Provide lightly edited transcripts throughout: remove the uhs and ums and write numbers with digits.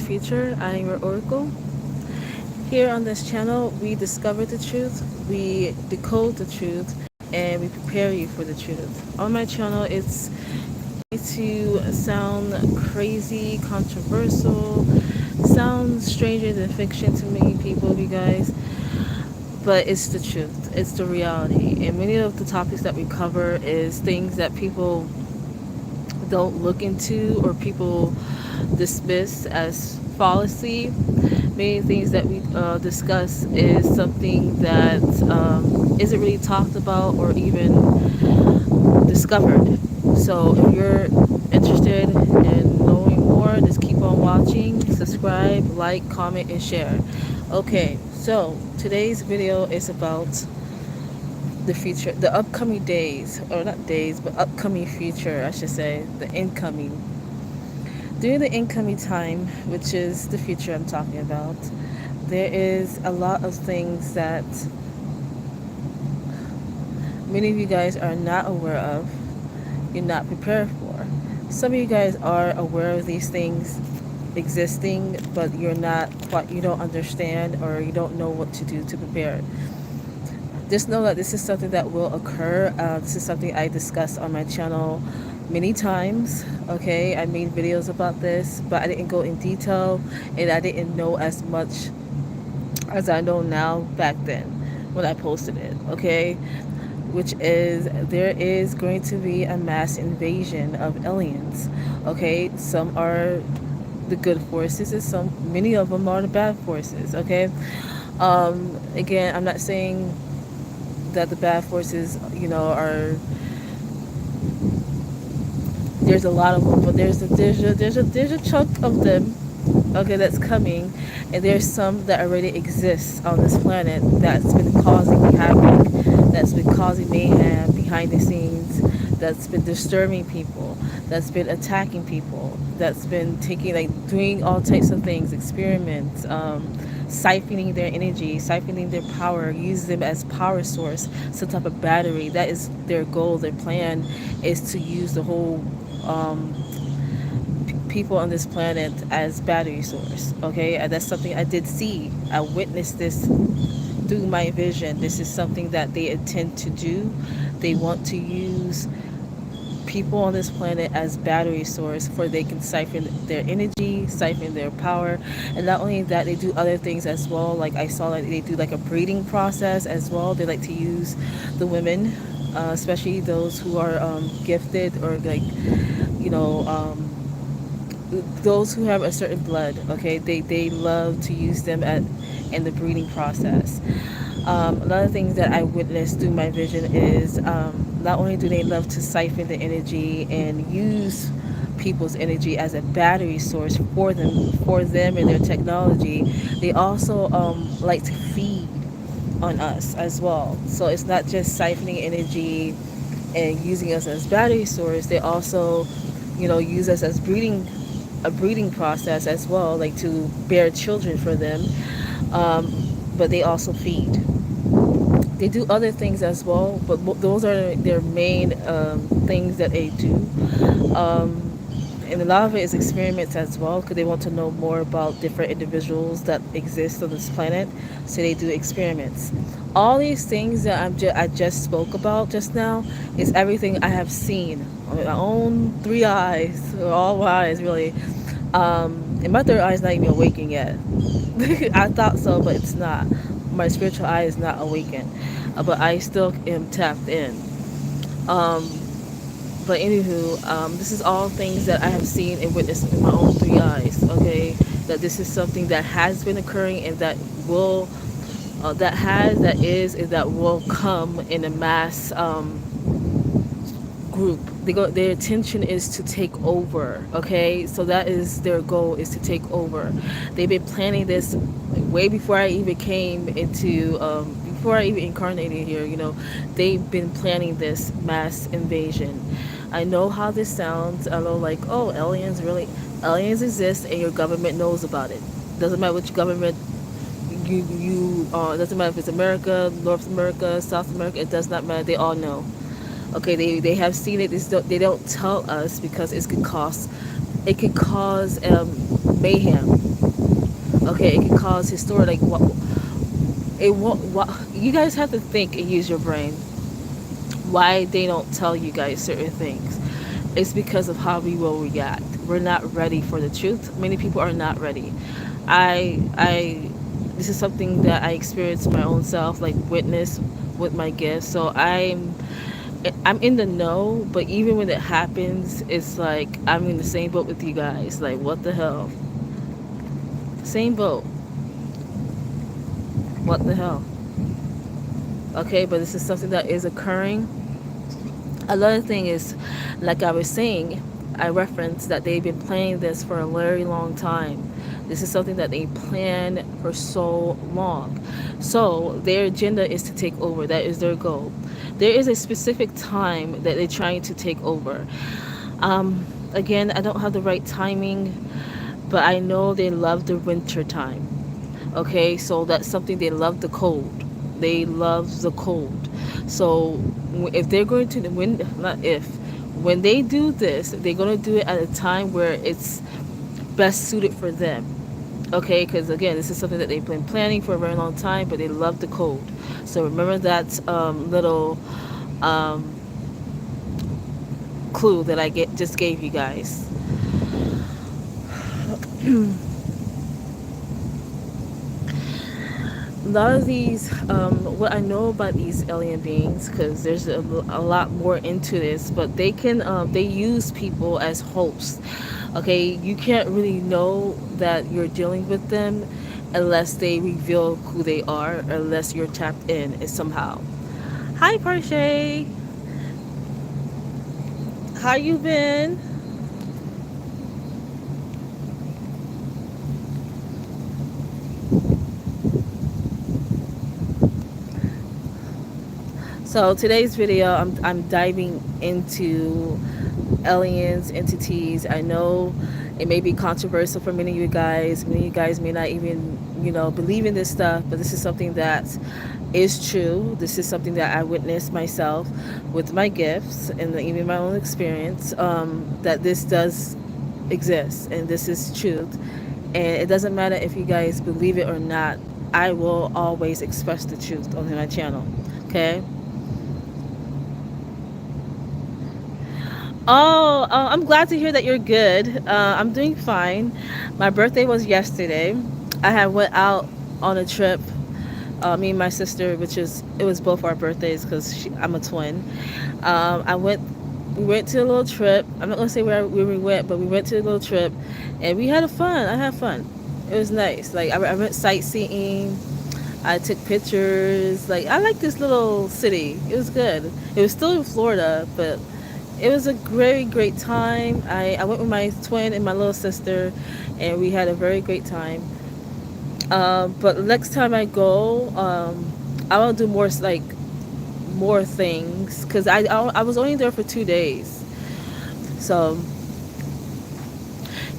future. I am your oracle. Here on this channel, we discover the truth, we decode the truth, and we prepare you for the truth. On my channel, it's to sound crazy, controversial, sound stranger than fiction to many people, you guys, but it's the truth. It's the reality. And many of the topics that we cover is things that people don't look into or people dismiss as fallacy. Many things that we discuss is something that isn't really talked about or even discovered. So if you're interested in knowing more, just keep on watching, subscribe, like, comment, and share. Okay, so today's video is about the future, the upcoming days, or not days, but upcoming future, I should say, the incoming. During the incoming time, which is the future I'm talking about, there is a lot of things that many of you guys are not aware of, you're not prepared for. Some of you guys are aware of these things existing, but you don't understand or you don't know what to do to prepare. Just know that this is something that will occur. This is something I discussed on my channel many times. Okay, I made videos about this, but I didn't go in detail and I didn't know as much as I know now back then when I posted it. Okay, which is there is going to be a mass invasion of aliens. Okay, some are the good forces and many of them are the bad forces. Okay, again, I'm not saying that the bad forces, are, there's a lot of them, but there's a chunk of them, okay, that's coming, and there's some that already exist on this planet that's been causing havoc, that's been causing mayhem behind the scenes, that's been disturbing people, that's been attacking people, that's been doing all types of things, experiments, siphoning their energy, siphoning their power, use them as power source, some type of battery. That is their goal. Their plan is to use the whole people on this planet as battery source. Okay, and that's something I did see. I witnessed this through my vision. This is something that they intend to do. They want to use people on this planet as battery source for they can siphon their energy, siphon their power, and not only that, they do other things as well. Like I saw that they do like a breeding process as well. They like to use the women, especially those who are gifted or you know um, those who have a certain blood. Okay, they love to use them in the breeding process. Another thing that I witnessed through my vision is not only do they love to siphon the energy and use people's energy as a battery source for them and their technology, they also like to feed on us as well. So it's not just siphoning energy and using us as battery source. They also, use us as a breeding process as well, like to bear children for them. Um, but they also feed. They do other things as well, but those are their main things that they do. Um, and a lot of it is experiments as well, because they want to know more about different individuals that exist on this planet. So they do experiments. All these things that I just spoke about just now is everything I have seen with my own three eyes, or all eyes really. And my third eye is not even awakened yet. I thought so, but it's not. My spiritual eye is not awakened, but I still am tapped in. Um, but anywho, this is all things that I have seen and witnessed with my own three eyes. Okay, that this is something that has been occurring and that will, that is, and that will come in a mass group. Their intention is to take over. Okay, so that is their goal, is to take over. They've been planning this way before I even came into before I even incarnated here. They've been planning this mass invasion. I know how this sounds. I know, like, oh, aliens exist and your government knows about it. Doesn't matter which government you doesn't matter if it's America, North America, South America, it does not matter. They all know. Okay, they have seen it. They don't tell us because it could cause mayhem. Okay, it can cause historic, like what it won't. What you guys have to think and use your brain. Why they don't tell you guys certain things? It's because of how we will react. We're not ready for the truth. Many people are not ready. I this is something that I experienced my own self, like witness with my gifts. So I'm in the know, but even when it happens, it's like I'm in the same boat with you guys. Like what the hell? Same boat. What the hell? Okay, but this is something that is occurring. Another thing is, like I was saying, I referenced that they've been planning this for a very long time. This is something that they plan for so long. So their agenda is to take over. That is their goal. There is a specific time that they're trying to take over. Again, I don't have the right timing, but I know they love the winter time. Okay, so that's something they love, the cold. They love the cold. So if they're going to when not if when they do this, they're going to do it at a time where it's best suited for them. Okay, because again, this is something that they've been planning for a very long time, but they love the cold. So remember that little um, clue that I just gave you guys. A lot of these, what I know about these alien beings, because there's a lot more into this, but they use people as hosts. Okay, you can't really know that you're dealing with them unless they reveal who they are, unless you're tapped in somehow. Hi, Parche. How you been? So today's video, I'm diving into aliens, entities. I know it may be controversial for many of you guys. Many of you guys may not even, believe in this stuff, but this is something that is true. This is something that I witnessed myself with my gifts and even my own experience, that this does exist and this is truth. And it doesn't matter if you guys believe it or not. I will always express the truth on my channel. Okay? Oh, I'm glad to hear that you're good. I'm doing fine. My birthday was yesterday. I had went out on a trip. Me and my sister, it was both our birthdays because I'm a twin. We went to a little trip. I'm not gonna say where we went, but we went to a little trip, and we had a fun. I had fun. It was nice. Like I went sightseeing. I took pictures. Like I like this little city. It was good. It was still in Florida, but it was a very great time. I went with my twin and my little sister, and we had a very great time. But next time I go, I want to do more things because I was only there for 2 days. So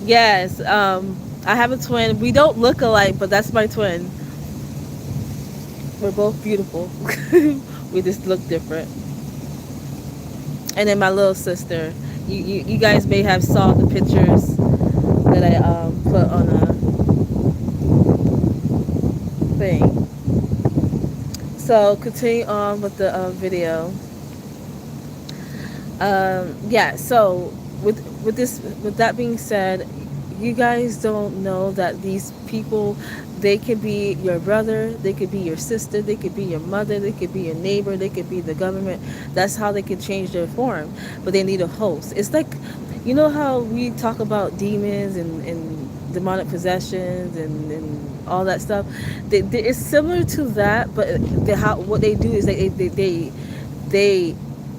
yes, I have a twin. We don't look alike, but that's my twin. We're both beautiful. We just look different. And then my little sister. You guys may have saw the pictures that I put on a thing. So continue on with the video. Yeah. So with that being said, you guys don't know that these people, they could be your brother, they could be your sister, they could be your mother, they could be your neighbor, they could be the government. That's how they can change their form, but they need a host. It's like, you know how we talk about demons and demonic possessions and all that stuff. It's similar to that, but what they do is they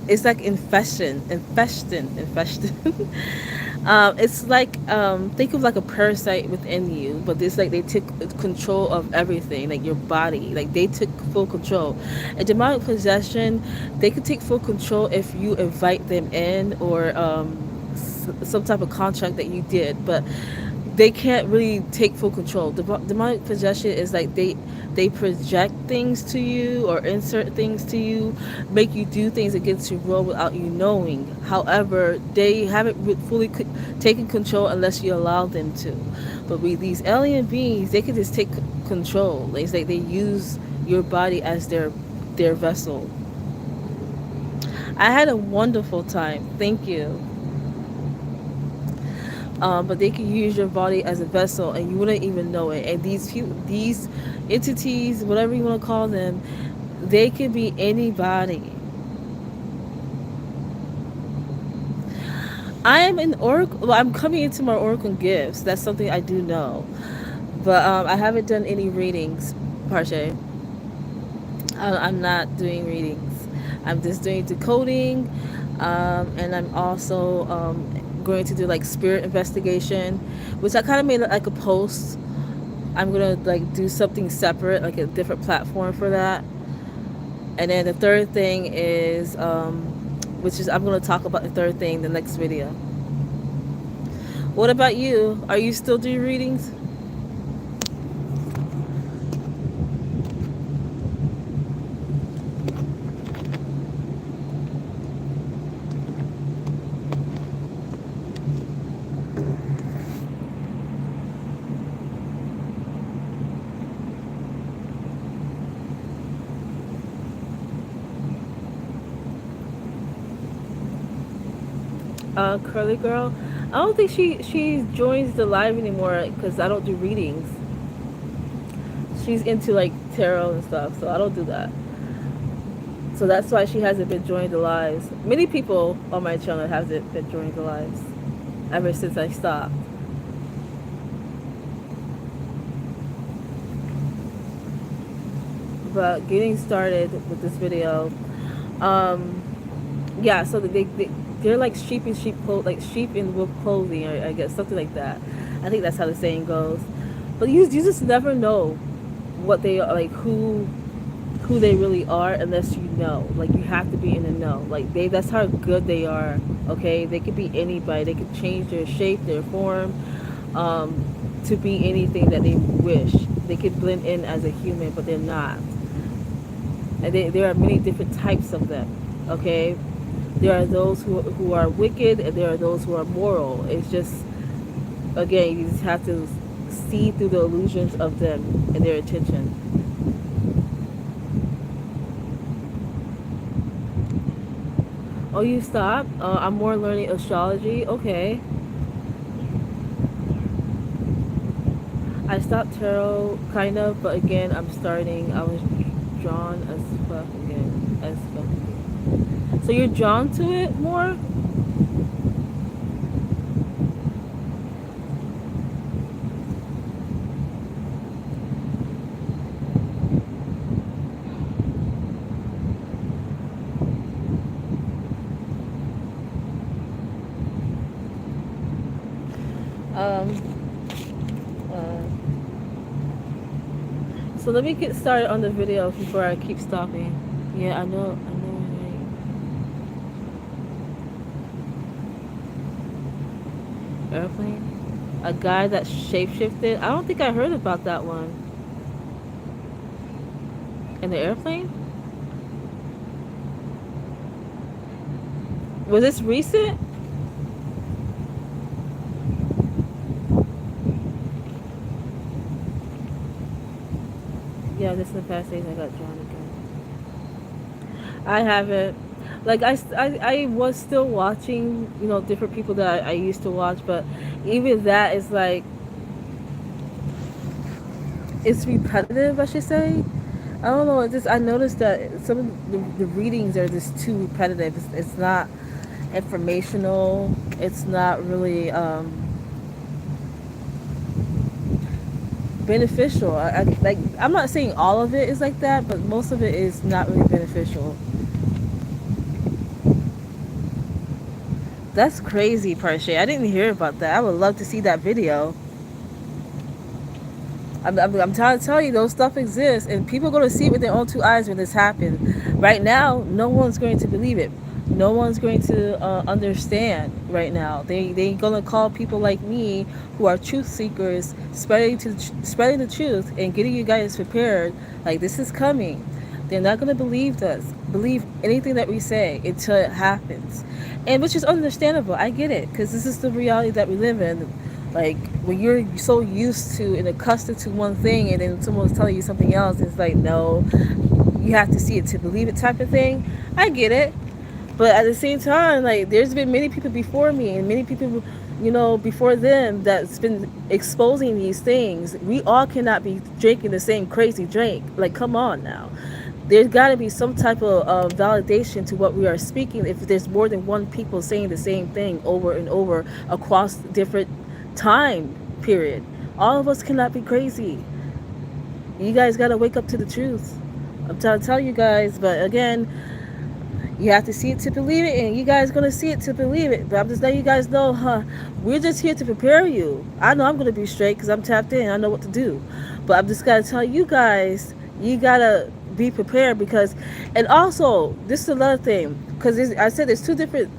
it's like infestion. It's like think of like a parasite within you, but it's like they took control of everything, like your body. Like they took full control. A demonic possession, they could take full control if you invite them in or some type of contract that you did. But they can't really take full control. Demonic possession is like they project things to you or insert things to you, make you do things against your will without you knowing. However, they haven't fully taken control unless you allow them to. But with these alien beings, they can just take control. It's like they use your body as their vessel. I had a wonderful time. Thank you. But they can use your body as a vessel, and you wouldn't even know it. And these entities, whatever you want to call them, they can be anybody. I am an oracle. Well, I'm coming into my oracle gifts. That's something I do know, but I haven't done any readings, Parche. I'm not doing readings. I'm just doing decoding, and I'm also going to do like spirit investigation, which I kind of made like a post. I'm gonna like do something separate, like a different platform for that. And then the third thing is, which is I'm gonna talk about the third thing the next video. What about you? Are you still doing readings? Curly girl, I don't think she joins the live anymore because I don't do readings. She's into like tarot and stuff, so I don't do that. So that's why she hasn't been joining the lives. Many people on my channel hasn't been joining the lives ever since I stopped. But getting started with this video, yeah. So they're like sheep in sheep clothes, like sheep in wolf clothing, or I guess something like that. I think that's how the saying goes. But you just never know what they are, like who they really are, unless you know. Like you have to be in the know. Like that's how good they are. Okay, they could be anybody. They could change their shape, their form, to be anything that they wish. They could blend in as a human, but they're not. And there are many different types of them. Okay, there are those who are wicked, and there are those who are moral. It's just, again, you just have to see through the illusions of them and their attention. Oh, you stopped? I'm more learning astrology. Okay. I stopped tarot, kind of, but again, I'm starting. I was drawn as fuck again. As fuck again. So you're drawn to it more? So let me get started on the video before I keep stopping. Yeah, I know. Airplane? A guy that shapeshifted? I don't think I heard about that one. In the airplane? Was this recent? Yeah, this is the past days I got drawn again. I haven't. Like, I was still watching, different people that I used to watch, but even that is like, it's repetitive, I should say. I don't know, I noticed that some of the readings are just too repetitive. It's not informational. It's not really, beneficial. I'm not saying all of it is like that, but most of it is not really beneficial. That's crazy, Parche. I didn't hear about that. I would love to see that video. I'm trying to tell you, those stuff exists, and people are going to see it with their own two eyes when this happens. Right now, no one's going to believe it. No one's going to understand right now. They gonna call people like me who are truth seekers, spreading the truth and getting you guys prepared. Like this is coming. They're not gonna believe anything that we say until it happens, and which is understandable. I get it because this is the reality that we live in. Like when you're so used to and accustomed to one thing, and then someone's telling you something else, it's like no, you have to see it to believe it type of thing. I get it. But at the same time, like there's been many people before me and many people, before them that's been exposing these things. We all cannot be drinking the same crazy drink. Like, come on now. There's got to be some type of validation to what we are speaking. If there's more than one people saying the same thing over and over across different time period, all of us cannot be crazy. You guys got to wake up to the truth. I'm trying to tell you guys, but again, you have to see it to believe it, and you guys gonna see it to believe it. But I'm just letting you guys know, we're just here to prepare you. I know I'm gonna be straight because I'm tapped in. I know what to do. But I'm just gotta tell you guys, you gotta be prepared because, and also this is another thing because I said there's two different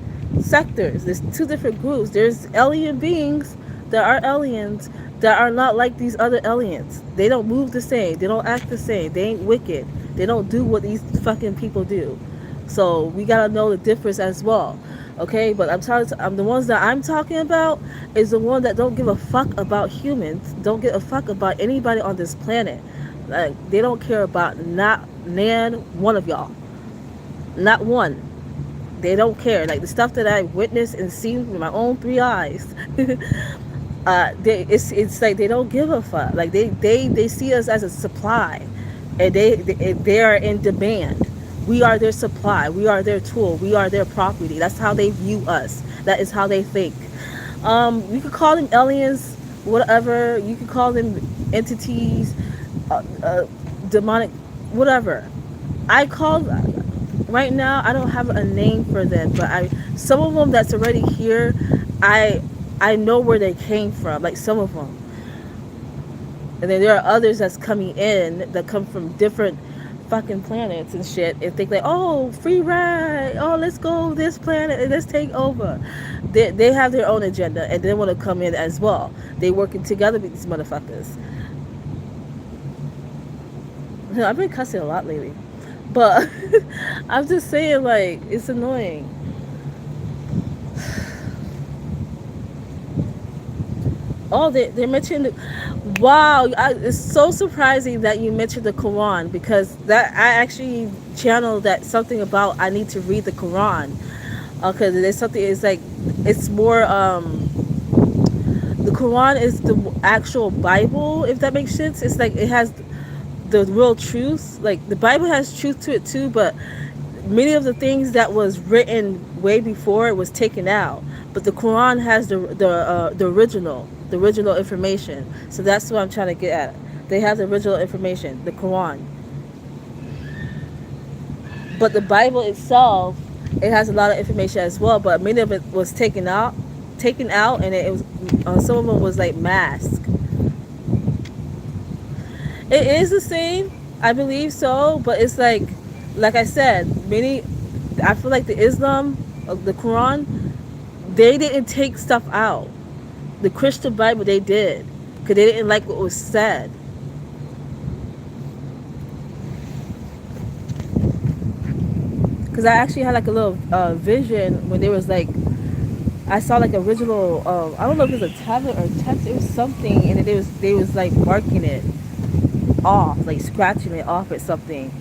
sectors. There's two different groups. There's alien beings that are aliens that are not like these other aliens. They don't move the same. They don't act the same. They ain't wicked. They don't do what these fucking people do. So we gotta know the difference as well, okay? But I'm the ones that I'm talking about is the one that don't give a fuck about humans, don't give a fuck about anybody on this planet. Like they don't care about not nan one of y'all, not one. They don't care. Like the stuff that I witnessed and seen with my own three eyes. It's like they don't give a fuck. Like they see us as a supply, and they are in demand. We are their supply. We are their tool. We are their property. That's how they view us. That is how they think. You could call them aliens, whatever. You could call them entities, demonic, whatever. I call right now. I don't have a name for them, but some of them that's already here. I know where they came from. Like some of them, and then there are others that's coming in that come from different fucking planets and shit and think like, oh, free ride, oh, let's go this planet and let's take over. They have their own agenda and they want to come in as well. They working together with these motherfuckers. I've been cussing a lot lately, but I'm just saying, like, it's annoying. Oh, they mentioned, wow, it's so surprising that you mentioned the Quran because that I actually channeled that something about I need to read the Quran because there's something, it's like, it's more, the Quran is the actual Bible, if that makes sense. It's like it has the real truth. Like the Bible has truth to it too, but many of the things that was written way before it was taken out. But the Quran has the original information. So that's what I'm trying to get at. They have the original information, the Quran. But the Bible itself, it has a lot of information as well. But many of it was taken out, and it was some of them was like masked. It is the same, I believe so. But it's like I said, I feel like the Islam, the Quran, they didn't take stuff out. The Christian Bible, they did, because they didn't like what was said. Because I actually had like a little vision when there was like, I saw like original, I don't know if it was a tablet or text, it was something, and then they was like marking it off, like scratching it off or something.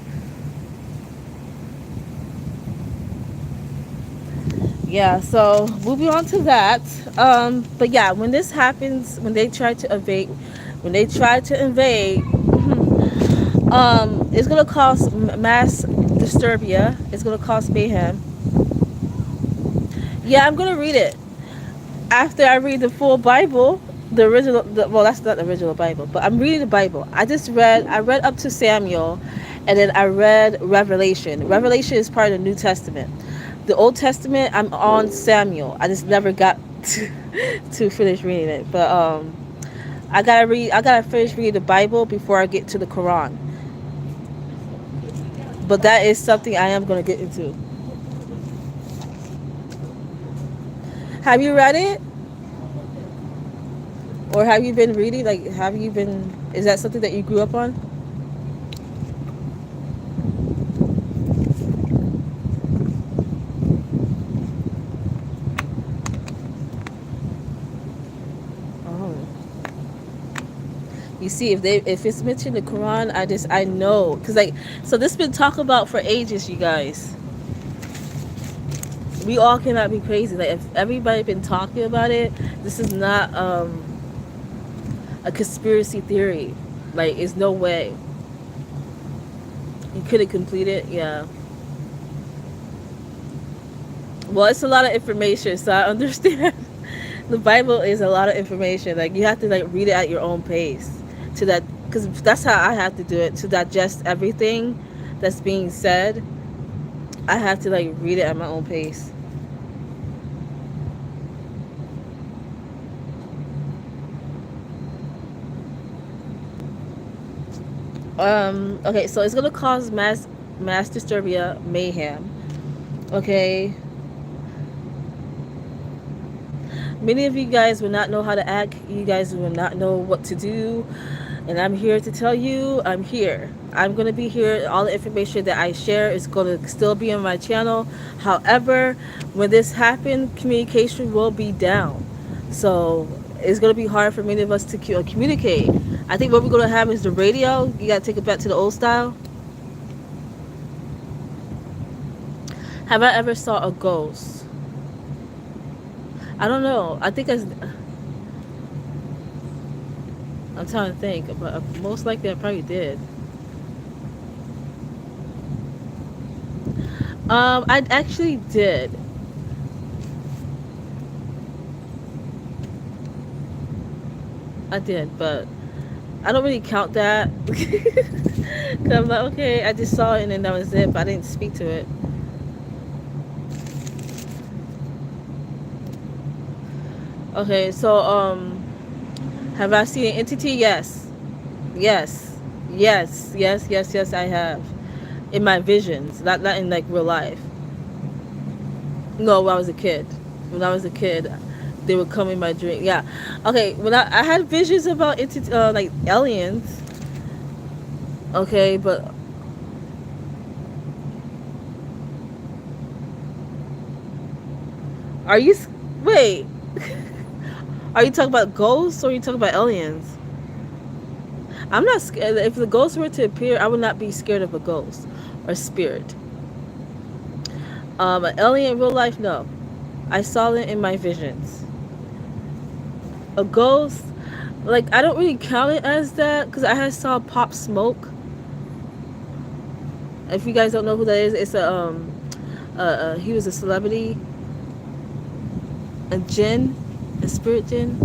Yeah, so moving on to that. But yeah, when this happens, when they try to invade, it's gonna cause mass disturbia. It's gonna cause mayhem. Yeah, I'm gonna read it after I read the full Bible, the original. Well, that's not the original Bible, but I'm reading the Bible. I read up to Samuel, and then I read Revelation. Revelation is part of the New Testament. The Old Testament, I'm on Samuel. I just never got to finish reading it. But I gotta finish reading the Bible before I get to the Quran. But that is something I am gonna get into. Have you read it, or have you been reading? Like, have you been? Is that something that you grew up on? Oh, you see, if it's mentioned in the Quran, I know, cause like, so this been talked about for ages, you guys. We all cannot be crazy. Like, if everybody been talking about it, this is not a conspiracy theory. Like, it's no way you couldn't complete it. Yeah. Well, it's a lot of information, so I understand. The Bible is a lot of information. Like, you have to like read it at your own pace to that, because that's how I have to do it to digest everything that's being said. I have to like read it at my own pace. Okay, so it's gonna cause mass disturbia, mayhem. Okay, many of you guys will not know how to act. You guys will not know what to do. And I'm here to tell you, I'm here. I'm going to be here. All the information that I share is going to still be on my channel. However, when this happens, communication will be down. So it's going to be hard for many of us to communicate. I think what we're going to have is the radio. You got to take it back to the old style. Have I ever saw a ghost? I don't know. I'm trying to think, but most likely I probably did. I actually did. I did, but I don't really count that. 'Cause I'm like, okay, I just saw it and then that was it, but I didn't speak to it. Okay, so have I seen an entity? Yes. Yes. Yes. Yes. Yes. Yes. I have. In my visions, not in like real life. No, when I was a kid. When I was a kid, they would come in my dream. Yeah. Okay. When I had visions about like aliens. Okay, but are you? Wait. Are you talking about ghosts or are you talking about aliens? I'm not scared. If the ghost were to appear, I would not be scared of a ghost or spirit. An alien in real life, no. I saw it in my visions. A ghost, like I don't really count it as that because I had saw Pop Smoke. If you guys don't know who that is, it's he was a celebrity, a jinn, a spirit jinn,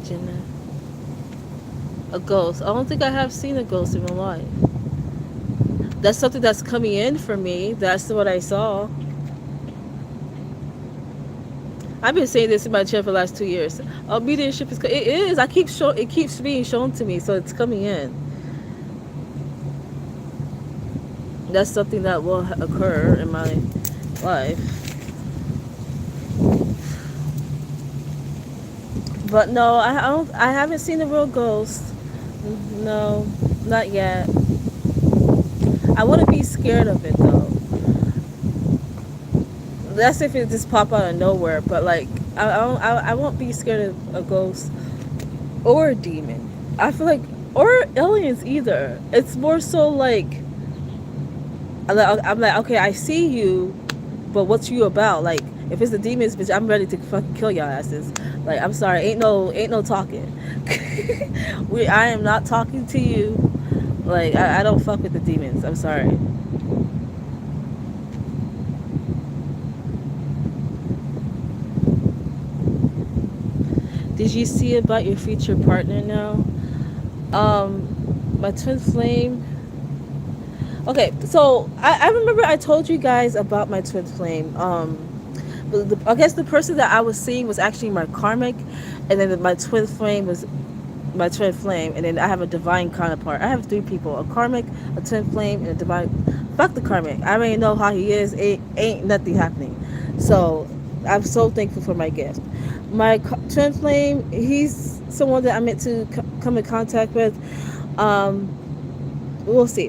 jinn, a ghost. I don't think I have seen a ghost in my life. That's something that's coming in for me. That's what I saw. I've been saying this in my channel for the last 2 years. Mediumship is. It is. It keeps being shown to me, so it's coming in. That's something that will occur in my life. But no, I don't. I haven't seen a real ghost. No, not yet. I wouldn't be scared of it though. That's if it just pop out of nowhere. But like, I won't be scared of a ghost or a demon. I feel like, or aliens either. It's more so like, I'm like, okay, I see you, but what's you about? Like, if it's the demons, bitch, I'm ready to fucking kill y'all asses. Like, I'm sorry, ain't no talking. I am not talking to you. Like, I don't fuck with the demons. I'm sorry. Did you see about your future partner now? My twin flame. Okay, so I remember I told you guys about my twin flame. I guess the person that I was seeing was actually my karmic, and then my twin flame was my twin flame, and then I have a divine counterpart. I have 3 people: a karmic, a twin flame, and a divine Fuck the karmic. I already know how he is. Ain't nothing happening. So I'm so thankful for my gift. My twin flame, he's someone that I meant to come in contact with. Um, we'll see.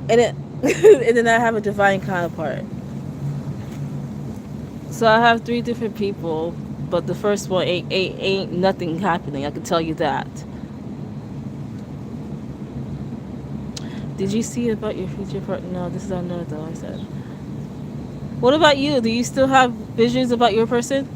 And it, and then I have a divine counterpart. So I have three different people, but the first one ain't nothing happening. I can tell you that. Did you see about your future partner? No, this is unknown though. I said. What about you? Do you still have visions about your person?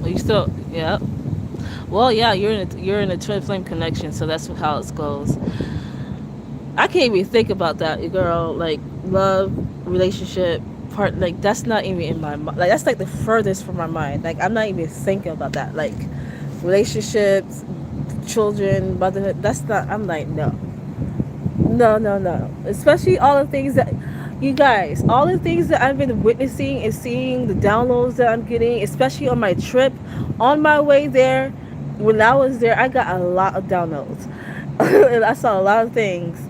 Are you still? Yeah. Well, yeah. You're in a twin flame connection, so that's how it goes. I can't even think about that, girl. Like love, relationship, part. Like that's not even in my mind. Like that's like the furthest from my mind. Like I'm not even thinking about that. Like relationships, children, motherhood. That's not. I'm like no, no, no, no. Especially all the things that you guys, all the things that I've been witnessing and seeing, the downloads that I'm getting, especially on my trip, on my way there. When I was there, I got a lot of downloads, and I saw a lot of things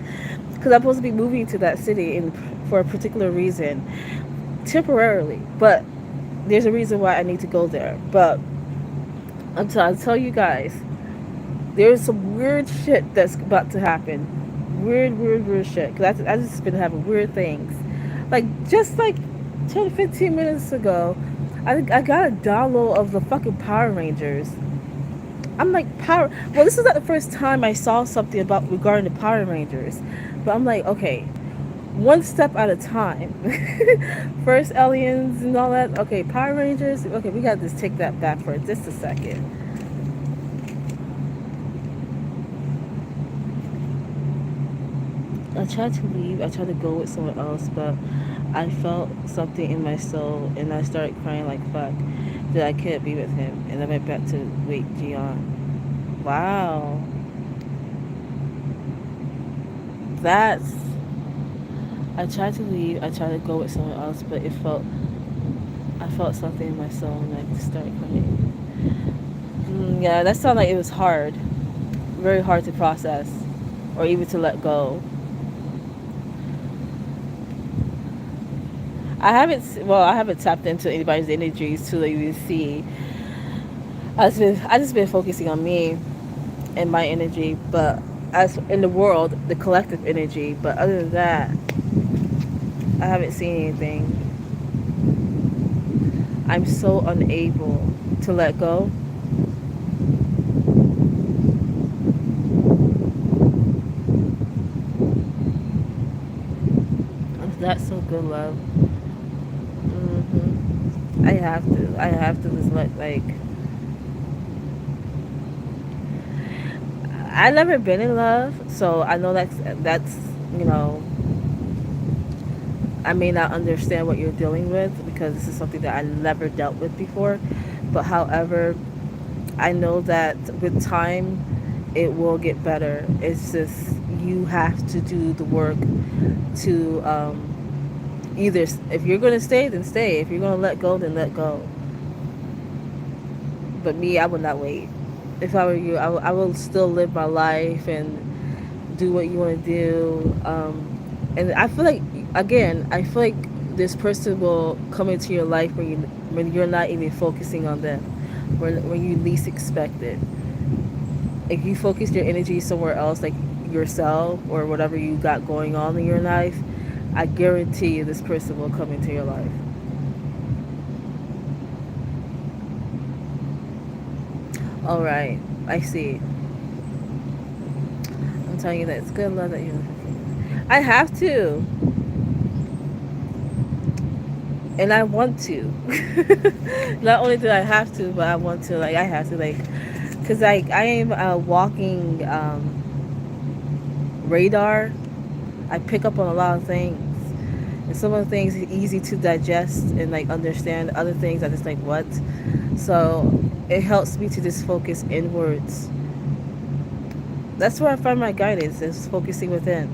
because I'm supposed to be moving to that city for a particular reason, temporarily. But there's a reason why I need to go there. But I'll tell you guys, there's some weird shit that's about to happen. Weird, weird, weird shit. Because I just been having weird things. Like, just like 10, 15 minutes ago, I got a download of the fucking Power Rangers. I'm like, Power. Well, this is not the first time I saw something about regarding the Power Rangers. But I'm like, okay, one step at a time. First aliens and all that. Okay, Power Rangers. Okay, we got to just take that back for just a second. I tried to leave. I tried to go with someone else, but I felt something in my soul, and I started crying like fuck that I couldn't be with him, and I went back to wait Gian. Wow, that's. I tried to leave. I tried to go with someone else, but it felt. I felt something in my soul, and I just started crying. Yeah, that sounded like it was hard, very hard to process, or even to let go. I haven't tapped into anybody's energies to even see. I just been focusing on me and my energy, but as in the world, the collective energy. But other than that, I haven't seen anything. I'm so unable to let go. That's so good, love. I have to. I have to just let like. I never been in love, so I know that's you know I may not understand what you're dealing with because this is something that I never dealt with before. But however, I know that with time, it will get better. It's just you have to do the work to either if you're gonna stay, then stay. If you're gonna let go, then let go. But me, I would not wait. If I were you, I will still live my life and do what you want to do. And I feel like, again, I feel like this person will come into your life when you're not even focusing on them, when you least expect it. If you focus your energy somewhere else, like yourself or whatever you got going on in your life, I guarantee you this person will come into your life. All right, I see. I'm telling you that it's good love that you. I have to, and I want to. Not only do I have to, but I want to. Like I have to, like, cause like I am a walking radar. I pick up on a lot of things, and some of the things are easy to digest and like understand. Other things I just like what. So it helps me to just focus inwards. That's where I find my guidance is focusing within.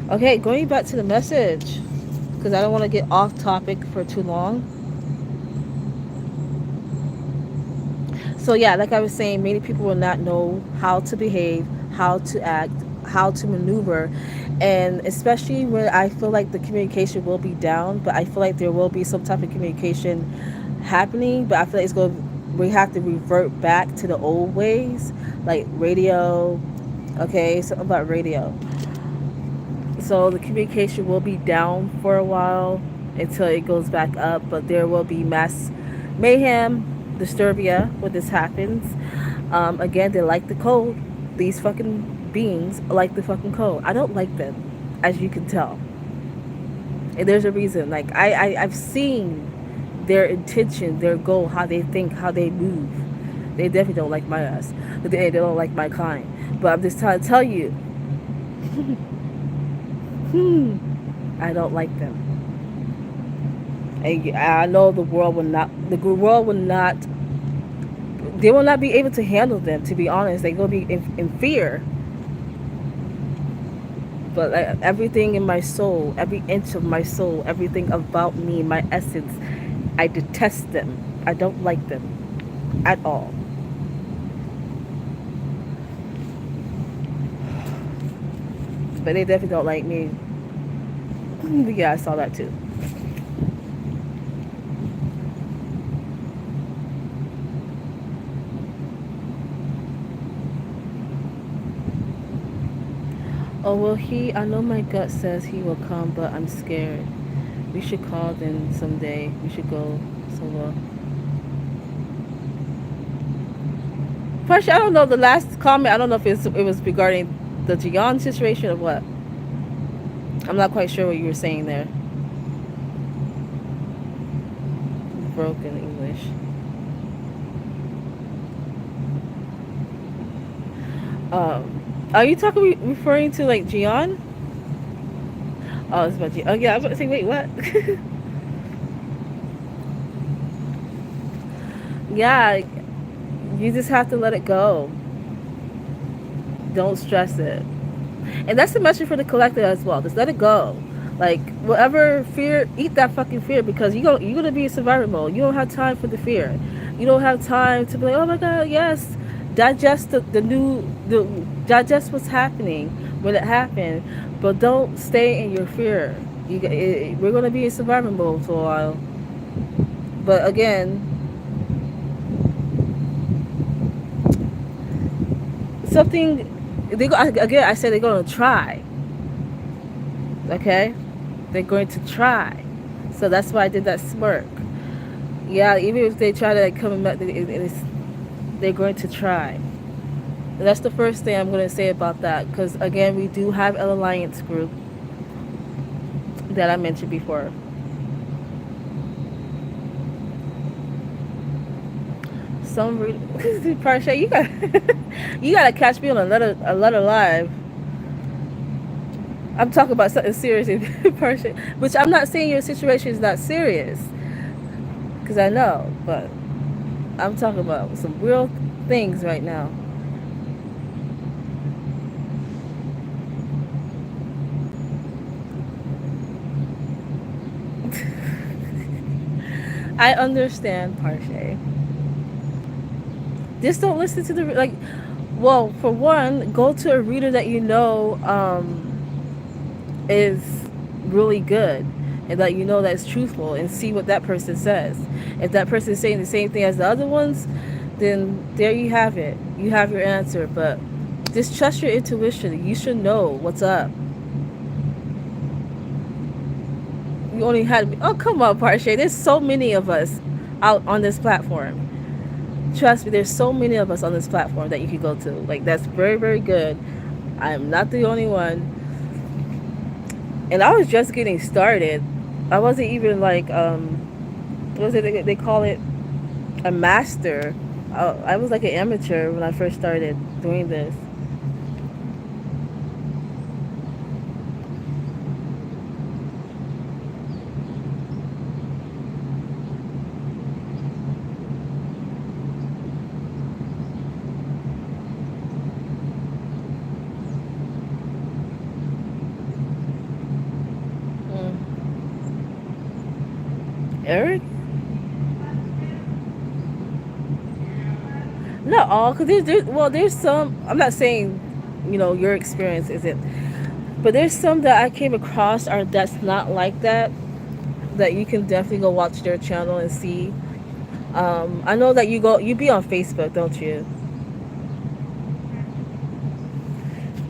Okay, going back to the message, because I don't want to get off topic for too long. So yeah, like I was saying, many people will not know how to behave, how to act, how to maneuver, and especially when I feel like the communication will be down, but I feel like there will be some type of communication happening, but I feel like we have to revert back to the old ways, like radio. Okay, something about radio. So the communication will be down for a while until it goes back up, but there will be mass mayhem, disturbia when this happens. Again, they like the code. These fucking beings like the fucking code. I don't like them, as you can tell. And there's a reason. Like I've seen their intention, their goal, how they think, how they move. They definitely don't like my ass. But they don't like my kind. But I'm just trying to tell you, I don't like them. And I know the world will not. The world will not. They will not be able to handle them. To be honest, they're gonna be in fear. But everything in my soul, every inch of my soul, everything about me, my essence, I detest them. I don't like them at all. But they definitely don't like me. Yeah, I saw that too. Oh, well, I know my gut says he will come, but I'm scared. We should call then someday. We should go somewhere. First, I don't know, the last comment, I don't know if it was regarding the Jian situation or what. I'm not quite sure what you were saying there. Broken English. Are you referring to like Jian? Oh, it's about Jian. Oh, yeah, I was about to say, wait, what? Yeah, you just have to let it go. Don't stress it. And that's the message for the collective as well. Just let it go. Like whatever fear, eat that fucking fear because you're gonna be in survival mode. You don't have time for the fear. You don't have time to be like, oh my god, yes. Digest the digest what's happening when it happened, but don't stay in your fear. We're gonna be in survival mode for a while. But again, something again. I said they're gonna try. Okay, they're going to try. So that's why I did that smirk. Yeah, even if they try to like, come back, they're going to try. And that's the first thing I'm going to say about that. Because again, we do have an alliance group that I mentioned before. Parsha, you gotta catch me on another live. I'm talking about something serious in Parsha, which I'm not saying your situation is not serious, because I know, but I'm talking about some real things right now. I understand, Parsha. Just don't listen to the like. Well, for one, go to a reader that you know is really good and that you know that's truthful and see what that person says. If that person is saying the same thing as the other ones, then there you have it. You have your answer. But just trust your intuition. You should know what's up. You only had oh come on, Parsha. There's so many of us out on this platform. Trust me, there's so many of us on this platform that you could go to. Like that's very, very good. I am not the only one. And I was just getting started. I wasn't even like what was it they call it, a master. I was like an amateur when I first started doing this. Eric? Not all, because well, there's some. I'm not saying, your experience isn't, but there's some that I came across are that's not like that. That you can definitely go watch their channel and see. I know that you be on Facebook, don't you?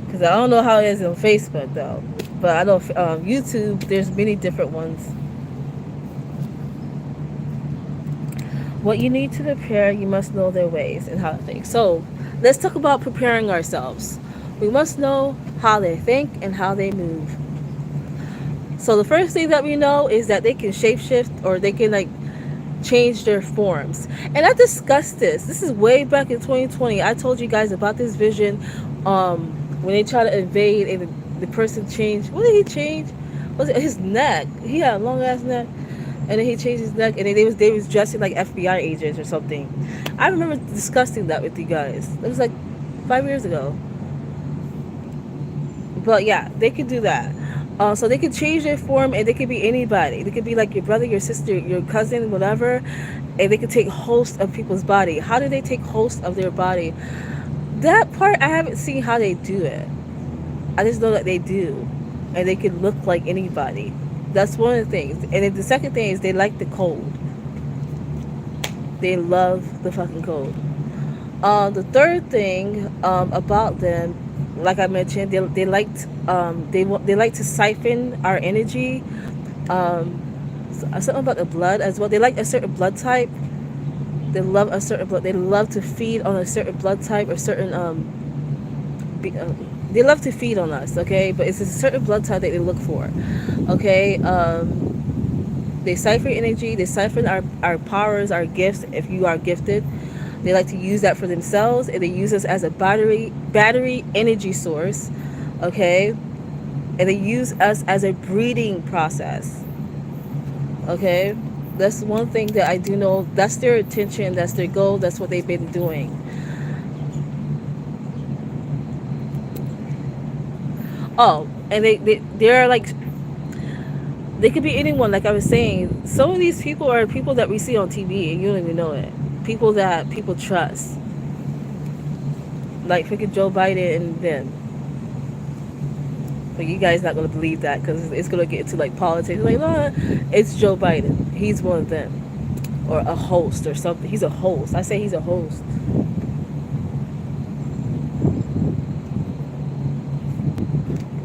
Because I don't know how it is on Facebook though, but I know YouTube. There's many different ones. What you need to prepare, you must know their ways and how to think. So, let's talk about preparing ourselves. We must know how they think and how they move. So, the first thing that we know is that they can shapeshift, or they can like change their forms. And I discussed this. This is way back in 2020. I told you guys about this vision when they try to invade and the person changed. What did he change? Was it his neck? He had a long ass neck. And then he changed his neck, and then they was dressing like FBI agents or something. I remember discussing that with you guys. It was like 5 years ago. But yeah, they could do that. So they could change their form, and they could be anybody. They could be like your brother, your sister, your cousin, whatever. And they could take host of people's body. How do they take host of their body? That part I haven't seen how they do it. I just know that they do, and they can look like anybody. That's one of the things. And then the second thing is they like the cold. They love the fucking cold. The third thing about them, like I mentioned, they like to siphon our energy. Something about the blood as well. They like a certain blood type. They love a certain blood. They love to feed on a certain blood type or certain they love to feed on us, okay? But it's a certain blood type that they look for, okay? They siphon energy. They siphon our powers, our gifts. If you are gifted, they like to use that for themselves, and they use us as a battery energy source, okay? And they use us as a breeding process, okay? That's one thing that I do know. That's their intention. That's their goal. That's what they've been doing. Oh, and they're like, they could be anyone. Like I was saying, some of these people are people that we see on TV and you don't even know it. People that people trust, like freaking Joe Biden and them. But you guys not gonna believe that because it's gonna get into like politics. Like, no, it's Joe Biden. He's one of them, or a host or something. He's a host. I say he's a host.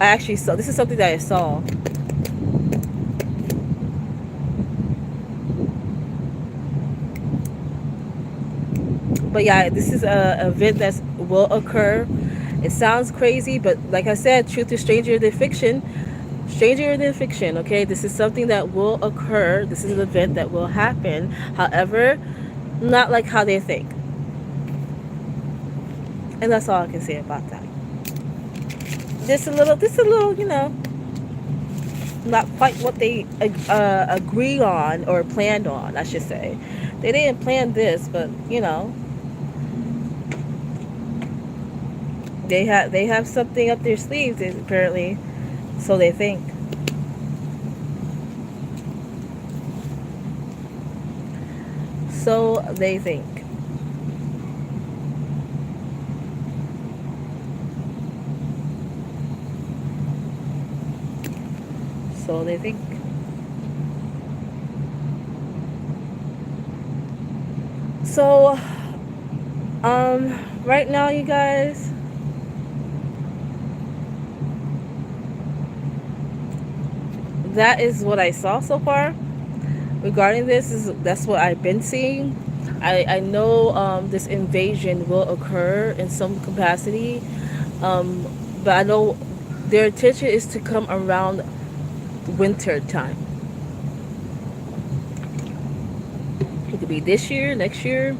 I actually saw. This is something that I saw. But yeah, this is a event that will occur. It sounds crazy, but like I said, truth is stranger than fiction. Stranger than fiction, okay? This is something that will occur. This is an event that will happen. However, not like how they think. And that's all I can say about that. Just a little, not quite what they agree on or planned on, I should say. They didn't plan this, but they have something up their sleeves apparently, so they think. So they think. So they think. So right now you guys, that is what I saw so far regarding this. That's what I've been seeing. I know this invasion will occur in some capacity, but I know their intention is to come around winter time. It could be this year, next year,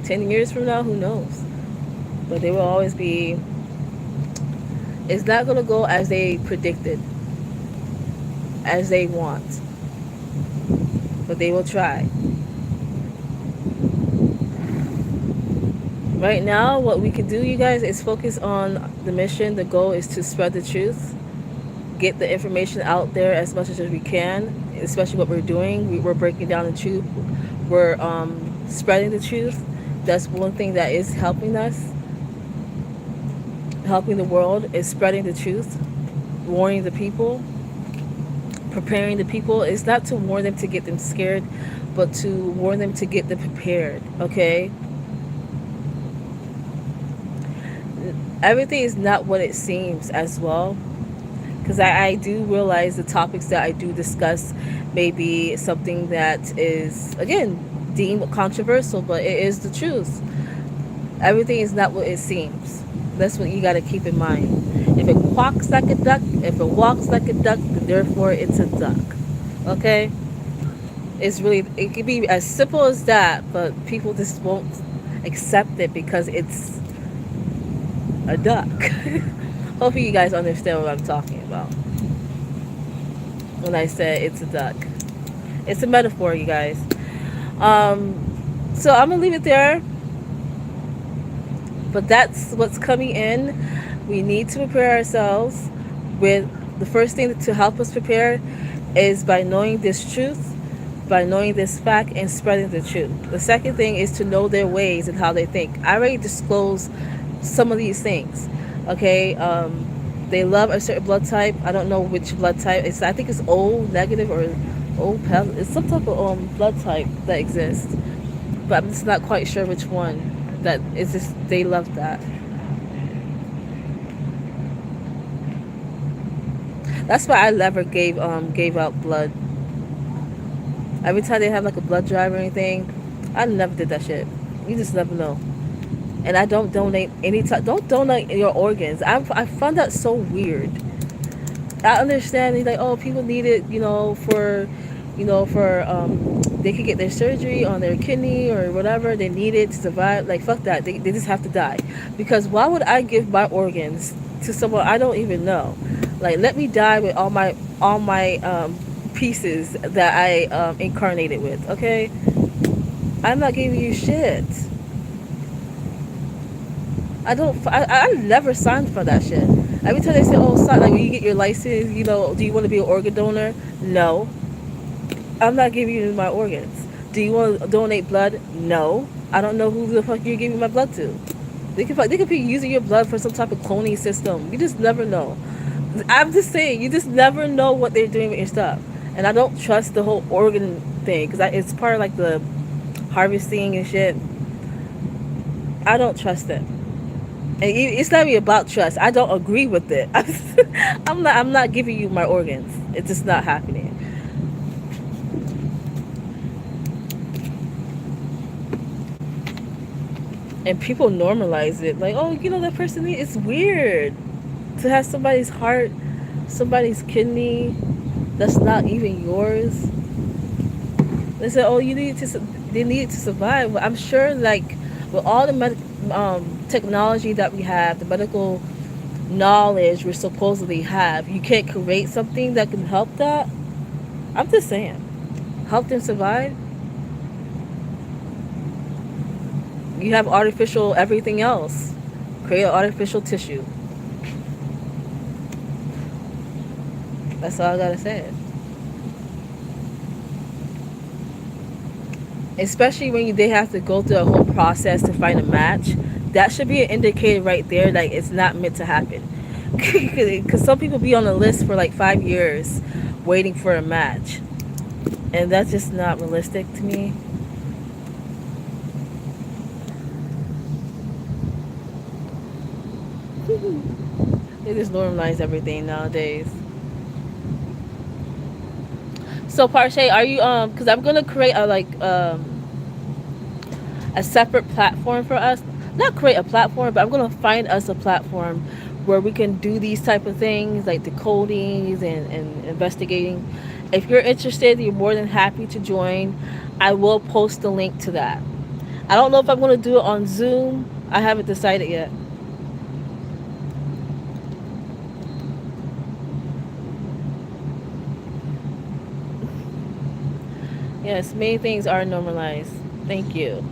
10 years from now, who knows? But they will always be. It's not going to go as they predicted, as they want, but they will try. Right now, what we can do, you guys, is focus on the mission. The goal is to spread the truth, get the information out there as much as we can, especially what we're doing. We're breaking down the truth. We're spreading the truth. That's one thing that is helping us, helping the world, is spreading the truth, warning the people, preparing the people. It's not to warn them to get them scared, but to warn them to get them prepared. Okay, everything is not what it seems as well, because I do realize the topics that I do discuss may be something that is, again, deemed controversial, but it is the truth. Everything is not what it seems. That's what you got to keep in mind. If it quacks like a duck, if it walks like a duck, then therefore it's a duck. Okay? It's really, it can be as simple as that, but people just won't accept it because it's a duck. Hopefully you guys understand what I'm talking about when I said it's a duck. It's a metaphor, you guys. So I'm gonna leave it there. But that's what's coming in. We need to prepare ourselves. With the first thing to help us prepare is by knowing this truth, by knowing this fact and spreading the truth. The second thing is to know their ways and how they think. I already disclosed some of these things. Okay, they love a certain blood type. I don't know which blood type. I think it's O negative or O positive. It's some type of blood type that exists, but I'm just not quite sure which one. That is just, they love that. That's why I never gave out blood. Every time they have like a blood drive or anything, I never did that shit. You just never know. And I don't donate any time. Don't donate your organs. I found that so weird. I understand like, oh, people need it, for, they could get their surgery on their kidney or whatever. They need it to survive. Like, fuck that. They just have to die. Because why would I give my organs to someone I don't even know? Like, let me die with all my pieces that I incarnated with. Okay, I'm not giving you shit. I never signed for that shit. Every time they say, oh, sign, like when you get your license, do you want to be an organ donor? No. I'm not giving you my organs. Do you want to donate blood? No. I don't know who the fuck you're giving my blood to. They could be using your blood for some type of cloning system. You just never know. I'm just saying, you just never know what they're doing with your stuff. And I don't trust the whole organ thing because it's part of like the harvesting and shit. I don't trust it. And it's not even about trust. I don't agree with it. I'm not giving you my organs. It's just not happening. And people normalize it. Like, oh, that person, it's weird to have somebody's heart, somebody's kidney that's not even yours. They say, oh, they need it to survive. Well, I'm sure, like, with all the technology that we have, the medical knowledge we supposedly have, you can't create something that can help that. I'm just saying, help them survive. You have artificial everything else. Create an artificial tissue. That's all I gotta say. Especially when they have to go through a whole process to find a match. That should be an indicator right there that it's not meant to happen. Because some people be on a list for like 5 years waiting for a match. And that's just not realistic to me. They just normalize everything nowadays. So Parche, are you because I'm gonna create a separate platform for us. Not create a platform, but I'm gonna find us a platform where we can do these type of things like the codings and investigating. If you're interested, you're more than happy to join. I will post the link to that. I don't know if I'm gonna do it on Zoom. I haven't decided yet. Yes, many things are normalized. Thank you.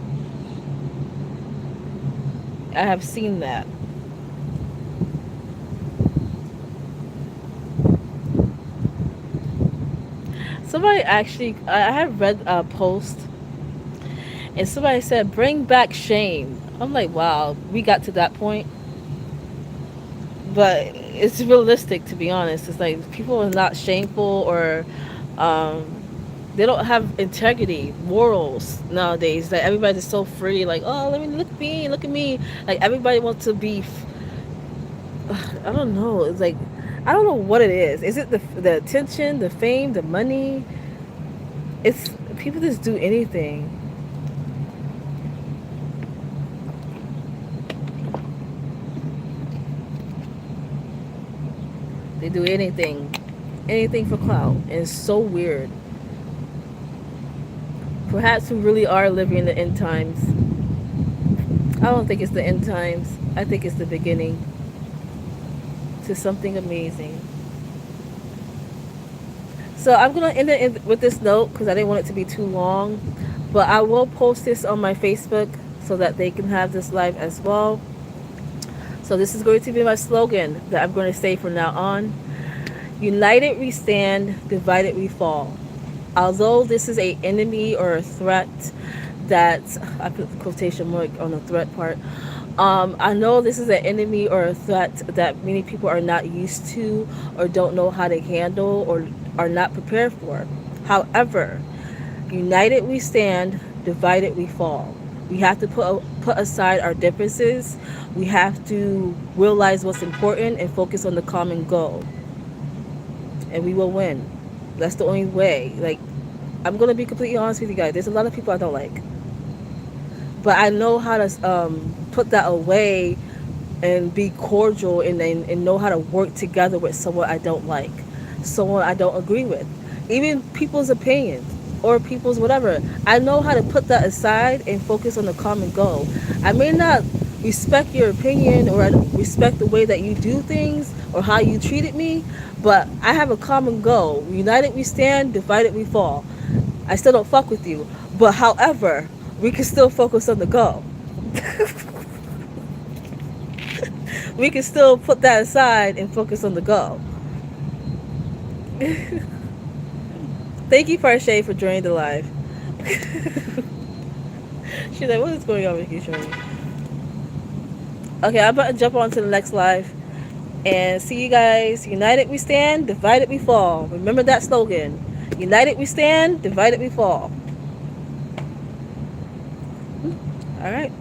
I have seen that. Somebody actually, I have read a post, and somebody said, "Bring back shame." I'm like, wow, we got to that point. But it's realistic, to be honest. It's like people are not shameful, or um, they don't have integrity, morals nowadays. Like everybody's just so free. Like, oh, let me look at me, look at me. Like everybody wants to be. I don't know. It's like I don't know what it is. Is it the attention, the fame, the money? It's people just do anything. They do anything, anything for clout. And it's so weird. Perhaps we really are living in the end times. I don't think it's the end times. I think it's the beginning to something amazing. So I'm gonna end it with this note because I didn't want it to be too long. But I will post this on my Facebook so that they can have this live as well. So this is going to be my slogan that I'm going to say from now on. United we stand, divided we fall. Although this is a enemy or a threat that I put the quotation mark on the threat part. I know this is an enemy or a threat that many people are not used to or don't know how to handle or are not prepared for. However, united we stand, divided we fall. We have to put aside our differences. We have to realize what's important and focus on the common goal, and we will win. That's the only way. Like, I'm gonna be completely honest with you guys. There's a lot of people I don't like, but I know how to put that away and be cordial and know how to work together with someone I don't like, someone I don't agree with, even people's opinions or people's whatever. I know how to put that aside and focus on the common goal. I may not respect your opinion or I don't respect the way that you do things or how you treated me, but I have a common goal. United we stand, divided we fall. I still don't fuck with you, but however, we can still focus on the goal. We can still put that aside and focus on the goal. Thank you, Farshay, for joining the live. She's like, what is going on with you, Shorty? Okay, I'm about to jump on to the next live. And see you guys. United we stand, divided we fall. Remember that slogan. United we stand, divided we fall. All right.